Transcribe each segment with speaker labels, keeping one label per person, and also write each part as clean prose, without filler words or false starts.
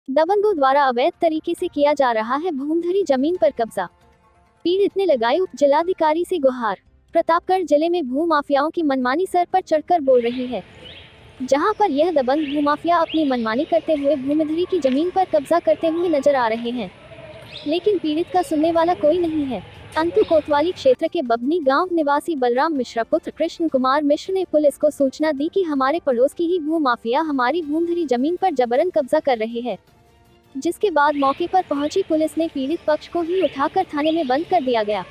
Speaker 1: दबंगों द्वारा अवैध तरीके से किया जा रहा है भूमधरी जमीन पर कब्जा। पीड़ित ने लगाई उप जिलाधिकारी से गुहार। प्रतापगढ़ जिले में भूमाफियाओं की मनमानी सर पर चढ़कर बोल रही है। जहां पर यह दबंग भूमाफिया अपनी मनमानी करते हुए भूमिधरी की जमीन पर कब्जा करते हुए नजर आ रहे हैं, लेकिन पीड़ित का सुनने वाला कोई नहीं है। अंतु कोतवाली क्षेत्र के बबनी गांव निवासी बलराम मिश्रा पुत्र कृष्ण कुमार मिश्र ने पुलिस को सूचना दी कि हमारे पड़ोस की ही भूमाफिया हमारी भूमधरी जमीन पर जबरन कब्जा कर रहे हैं, जिसके बाद मौके पर पहुंची पुलिस ने पीड़ित पक्ष को ही उठाकर थाने में बंद कर दिया गया,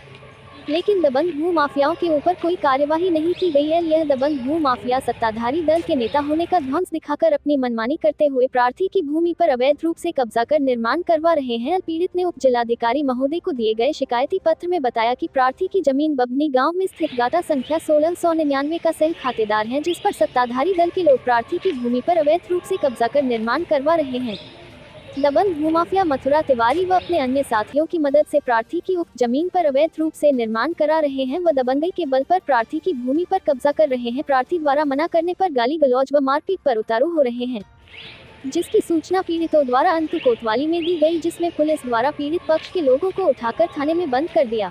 Speaker 1: लेकिन दबंग भूमाफियाओं के ऊपर कोई कार्यवाही नहीं की गई है। यह दबंग भूमाफिया सत्ताधारी दल के नेता होने का ध्वंस दिखाकर अपनी मनमानी करते हुए प्रार्थी की भूमि पर अवैध रूप से कब्जा कर निर्माण करवा रहे हैं। पीड़ित ने उप जिलाधिकारी महोदय को दिए गए शिकायती पत्र में बताया कि प्रार्थी की जमीन बबनी गाँव में स्थित गाटा संख्या 1699 का सह खातेदार है, जिस पर सत्ताधारी दल के लोग प्रार्थी की भूमि पर अवैध रूप से कब्जा कर निर्माण करवा रहे हैं। दबंग भूमाफिया मथुरा तिवारी व अपने अन्य साथियों की मदद से प्रार्थी की उक्त जमीन पर अवैध रूप से निर्माण करा रहे हैं व दबंगई के बल पर प्रार्थी की भूमि पर कब्जा कर रहे हैं। प्रार्थी द्वारा मना करने पर गाली गलौज व मारपीट पर उतारू हो रहे हैं, जिसकी सूचना पीड़ितों द्वारा अंतु कोतवाली में दी गई, जिसमें पुलिस द्वारा पीड़ित पक्ष के लोगों को उठाकर थाने में बंद कर दिया,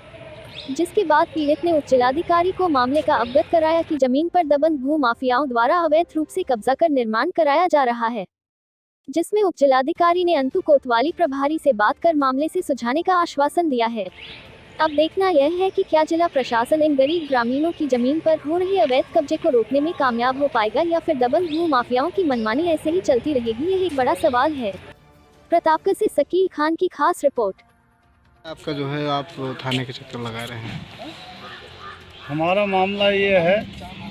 Speaker 1: जिसके बाद पीड़ित ने उप जिलाधिकारी को मामले का अवगत कराया कि जमीन पर दबंग भूमाफियाओं द्वारा अवैध रूप से कब्जा कर निर्माण कराया जा रहा है, जिसमें उप जिलाधिकारी ने अंतु कोतवाली प्रभारी से बात कर मामले से सुलझाने का आश्वासन दिया है। अब देखना यह है कि क्या जिला प्रशासन इन गरीब ग्रामीणों की जमीन पर हो रहे अवैध कब्जे को रोकने में कामयाब हो पाएगा या फिर दबंग भूमाफियाओं की मनमानी ऐसे ही चलती रहेगी, यह एक बड़ा सवाल है। प्रतापगढ़ से सकील खान की खास रिपोर्ट।
Speaker 2: आपका जो है आप थाने के चक्कर लगा रहे हैं।
Speaker 3: हमारा मामला ये है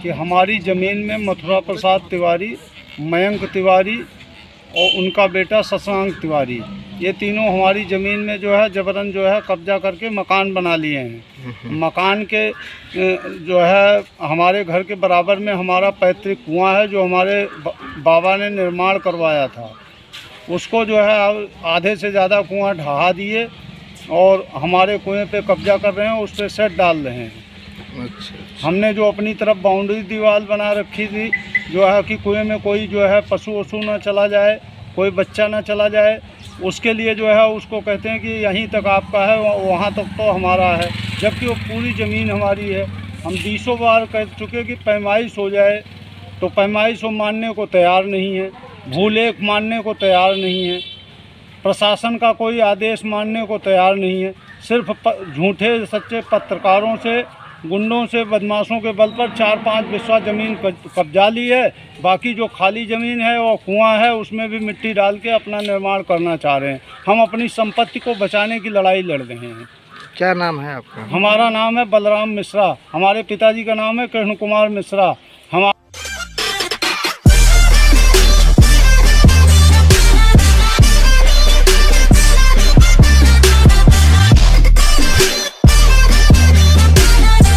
Speaker 3: कि हमारी ज़मीन में मथुरा प्रसाद तिवारी, मयंक तिवारी और उनका बेटा शशांक तिवारी, ये तीनों हमारी ज़मीन में जो है जबरन जो है कब्जा करके मकान बना लिए हैं। मकान के जो है हमारे घर के बराबर में हमारा पैतृक कुआं है, जो हमारे बाबा ने निर्माण करवाया था। उसको जो है आधे से ज़्यादा कुआं ढहा दिए और हमारे कुएं पे कब्जा कर रहे हैं, उस पर सेट डाल रहे हैं। अच्छा। हमने जो अपनी तरफ बाउंड्री दीवार बना रखी थी, जो है कि कुएं में कोई जो है पशु वशु ना चला जाए, कोई बच्चा ना चला जाए, उसके लिए जो है उसको कहते हैं कि यहीं तक आपका है, वहाँ तक तो हमारा है, जबकि वो पूरी ज़मीन हमारी है। हम 20 बार कह चुके कि पैमाइश हो जाए, तो पैमाइश वो मानने को तैयार नहीं है, भूलेख मानने को तैयार नहीं है, प्रशासन का कोई आदेश मानने को तैयार नहीं है। सिर्फ झूठे सच्चे पत्रकारों से, गुंडों से, बदमाशों के बल पर 4-5 बिस्वा ज़मीन कब्जा ली है। बाकी जो खाली ज़मीन है और कुआं है, उसमें भी मिट्टी डाल के अपना निर्माण करना चाह रहे हैं। हम अपनी संपत्ति को बचाने की लड़ाई लड़ रहे हैं।
Speaker 2: क्या नाम है आपका?
Speaker 3: हमारा नाम है बलराम मिश्रा, हमारे पिताजी का नाम है कृष्ण कुमार मिश्रा।